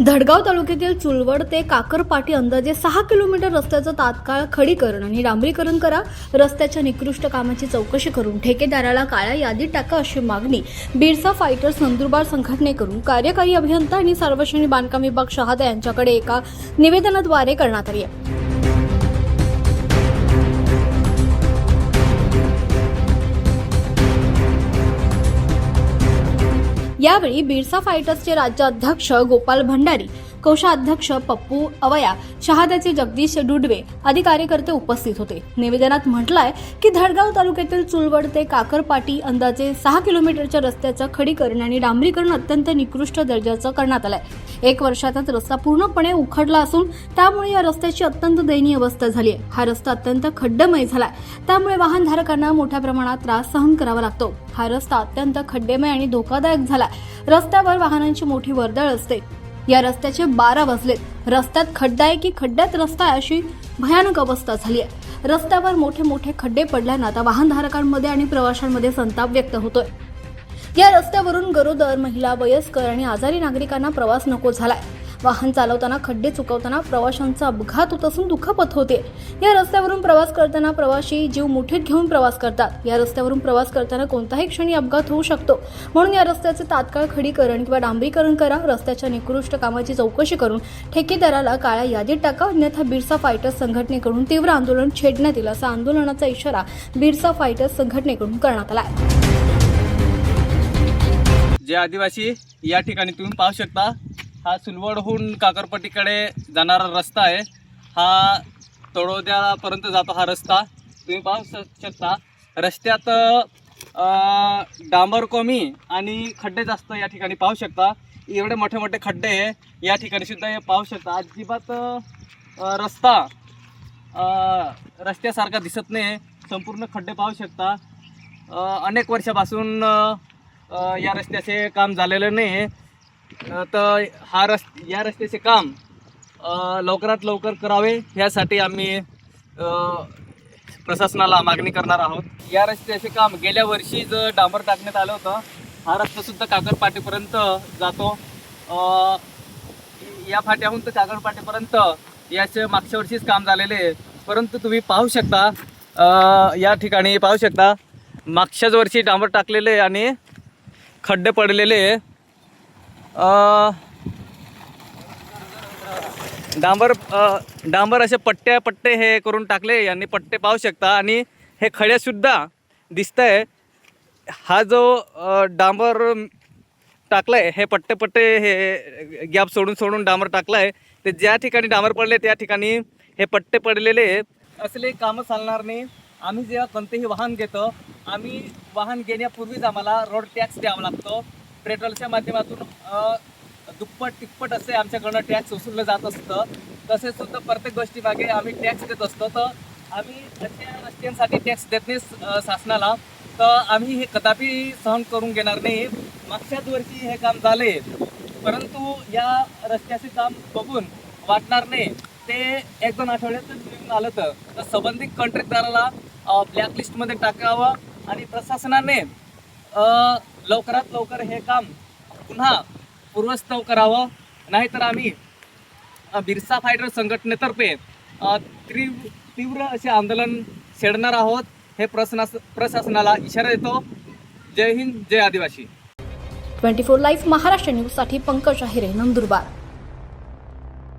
धडगाव तालुक्यातील चुलवड ते काकरपाटी अंदाजे 6 किलोमीटर रस्त्याचं तात्काळ खडीकरण आणि डांबरीकरण करा. रस्त्याच्या निकृष्ट कामाची चौकशी करून ठेकेदाराला काळ्या यादीत टाका अशी मागणी बिरसा फायटर्स नंदुरबार संघटनेकडून कार्यकारी अभियंता आणि सार्वजनिक बांधकाम विभाग शहादा यांच्याकडे एका निवेदनाद्वारे करण्यात आली आहे. यावेळी बिरसा फायटर्सचे राज्य अध्यक्ष गोपाल भंडारी, कोषाध्यक्ष पप्पू अवया, शहाद्याचे जगदीश डुडवे आदी कार्यकर्ते उपस्थित होते. निवेदनात म्हटलंय की धडगाव तालुक्यातील चुलवड ते काकरपाटी अंदाजे 6 किलोमीटरच्या रस्त्याचं खडीकरण आणि डांबरीकरण अत्यंत निकृष्ट दर्जाचं करण्यात आलंय. 1 वर्षातच रस्ता पूर्णपणे उखडला असून त्यामुळे या रस्त्याची अत्यंत दयनीय अवस्था झाली आहे. हा रस्ता अत्यंत खड्डेमय झालाय, त्यामुळे वाहनधारकांना मोठ्या प्रमाणात त्रास सहन करावा लागतो. हा रस्ता अत्यंत खड्डेमय आणि धोकादायक झालाय. रस्त्यावर वाहनांची मोठी वर्दळ असते. या रस्त्याचे 12 वाजलेत. रस्त्यात खड्डा आहे की खड्ड्यात रस्ता आहे अशी भयानक अवस्था झाली आहे. रस्त्यावर मोठे मोठे खड्डे पडल्यानं आता वाहनधारकांमध्ये आणि प्रवाशांमध्ये संताप व्यक्त होतोय. या रस्त्यावरून गरोदर, महिला, वयस्कर आणि आजारी नागरिकांना प्रवास नको झालाय. वाहन चालवताना खड्डे चुकवताना प्रवाशांचा अपघात होत असून दुखापत होते. या रस्त्यावरून प्रवास करताना प्रवासी जीव मुठीत घेऊन प्रवास करतात. या रस्त्यावरून प्रवास करताना कोणताही क्षणी अपघात होऊ शकतो. म्हणून या रस्त्याचे तात्काळ खडीकरण किंवा डांबरीकरण करा. रस्त्याच्या निकृष्ट कामाची चौकशी करून ठेकेदाराला काळ्या यादीत टाका, अन्यथा बिरसा फायटर्स संघटनेकडून तीव्र आंदोलन छेडण्यात येईल असा आंदोलनाचा इशारा बिरसा फायटर्स संघटनेकडून करण्यात आला आहे. जे आदिवासी या ठिकाणी तुम्ही पाहू शकता, हा चुलवडहून काकरपट्टीकडे जाणारा रस्ता आहे. हा तळोद्यापर्यंत जातो हा रस्ता. तुम्ही पाहू शकता रस्त्यात डांबर कमी आणि खड्डे जास्त या ठिकाणी पाहू शकता. एवढे मोठे मोठे खड्डे या ठिकाणी सुद्धा हे पाहू शकता. अजिबात रस्ता रस्त्यासारखा दिसत नाही. संपूर्ण खड्डे पाहू शकता. अनेक वर्षापासून या रस्त्याचे काम झालेलं नाही. तर या रस्त्याचे काम लवकरात लवकर करावे यासाठी आम्ही प्रशासनाला मागणी करणार आहोत. या रस्त्याचे काम गेल्या वर्षीच डांबर टाकण्यात आलं होतं. हा रस्तासुद्धा काकरपाटीपर्यंत जातो. या फाट्याहून तर काकरपाटीपर्यंत याचे मागच्या वर्षीच काम झालेले आहे. परंतु तुम्ही पाहू शकता, या ठिकाणी पाहू शकता मागच्याच वर्षी डांबर टाकलेले आणि खड्डे पडलेले. डांबर असे पट्टे हे करून टाकले यांनी. पट्टे पाहू शकता आणि हे खड्यासुद्धा दिसत आहे. हा जो डांबर टाकलाय, हे पट्टे हे गॅप सोडून डांबर टाकलाय. ते ज्या ठिकाणी डांबर पडले त्या ठिकाणी हे पट्टे पडलेले असले कामं चालणार नाही. आम्ही जेव्हा कोणतेही वाहन घेतो, आम्ही वाहन घेण्यापूर्वीच आम्हाला रोड टॅक्स द्यावा लागतो. पेट्रोलच्या माध्यमातून दुप्पट तिप्पट असे आमच्याकडनं टॅक्स वसूललं जात असतं. तसेच सुद्धा प्रत्येक गोष्टीमागे आम्ही टॅक्स देत असतो. तर आम्ही अशा रस्त्यांसाठी टॅक्स देत नाही शासनाला. तर आम्ही हे कदापि सहन करून घेणार नाही. मागच्याच वर्षी हे काम झाले, परंतु या रस्त्याचे काम बघून वाटणार नाही. ते 1-2 आठवड्यातच निघून आलं तर संबंधित कॉन्ट्रॅक्टदाराला ब्लॅकलिस्टमध्ये टाकावं आणि प्रशासनाने लवकरात लवकर हे काम पुन्हा पूर्वस्थाव करावं. नाहीतर आम्ही बिरसा फायटर संघटनेतर्फे तीव्र असे आंदोलन छेडणार आहोत. हे प्रशासनाला इशारा देतो. जय हिंद, जय आदिवासी. 24 लाईव्ह महाराष्ट्र न्यूजसाठी पंकज आहिरे, नंदुरबार.